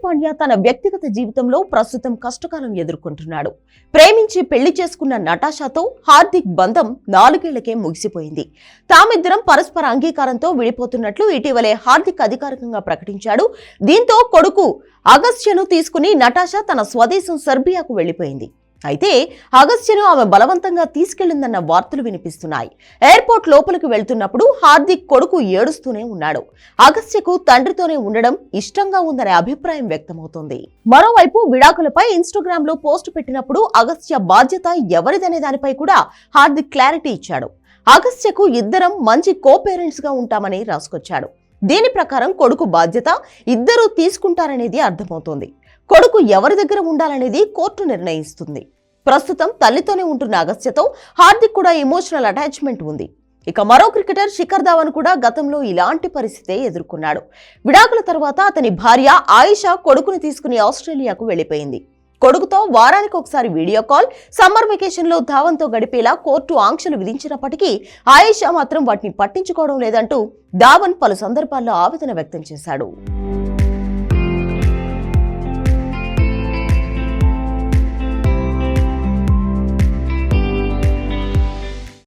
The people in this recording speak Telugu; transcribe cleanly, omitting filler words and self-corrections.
పాండ్యా తన వ్యక్తిగత జీవితంలో ప్రస్తుతం కష్టకాలం ఎదుర్కొంటున్నాడు. ప్రేమించి పెళ్లి చేసుకున్న నటాషాతో హార్దిక్ బంధం 4 ఏళ్లకే ముగిసిపోయింది. తామిద్దరం పరస్పర అంగీకారంతో విడిపోతున్నట్లు ఇటీవలే హార్దిక్ అధికారికంగా ప్రకటించాడు. దీంతో కొడుకు అగస్త్యను తీసుకుని నటాషా తన స్వదేశం సెర్బియాకు వెళ్లిపోయింది. అయితే అగస్త్యను ఆమె బలవంతంగా తీసుకెళ్లిందన్న వార్తలు వినిపిస్తున్నాయి. ఎయిర్పోర్ట్ లోపలికి వెళ్తున్నప్పుడు హార్దిక్ కొడుకు ఏడుస్తూనే ఉన్నాడు. అగస్త్యకు తండ్రితోనే ఉండడం ఇష్టంగా ఉందనే అభిప్రాయం వ్యక్తమవుతోంది. మరోవైపు విడాకులపై ఇన్స్టాగ్రామ్ లో పోస్టు పెట్టినప్పుడు అగస్త్య బాధ్యత ఎవరిదనే దానిపై కూడా హార్దిక్ క్లారిటీ ఇచ్చాడు. అగస్త్యకు ఇద్దరం మంచి కో పేరెంట్స్ గా ఉంటామని రాసుకొచ్చాడు. దీని ప్రకారం కొడుకు బాధ్యత ఇద్దరూ తీసుకుంటారనేది అర్థమవుతోంది. కొడుకు ఎవరి దగ్గర ఉండాలనేది కోర్టు నిర్ణయిస్తుంది. ప్రస్తుతం తల్లితోనే ఉంటున్న అగస్త్యతో హార్దిక్ కూడా ఎమోషనల్ అటాచ్మెంట్ ఉంది. ఇక మరో క్రికెటర్ శిఖర్ ధవన్ కూడా గతంలో ఇలాంటి పరిస్థితే ఎదుర్కొన్నాడు. విడాకుల తర్వాత అతని భార్య ఆయిషా కొడుకుని తీసుకుని ఆస్ట్రేలియాకు వెళ్లిపోయింది. కొడుకుతో వారానికి ఒకసారి వీడియో కాల్, సమ్మర్ వెకేషన్ లో ధవన్తో గడిపేలా కోర్టు ఆంక్షలు విధించినప్పటికీ ఆయిషా మాత్రం వాటిని పట్టించుకోవడం లేదంటూ ధవన్ పలు సందర్భాల్లో ఆవేదన వ్యక్తం చేశాడు.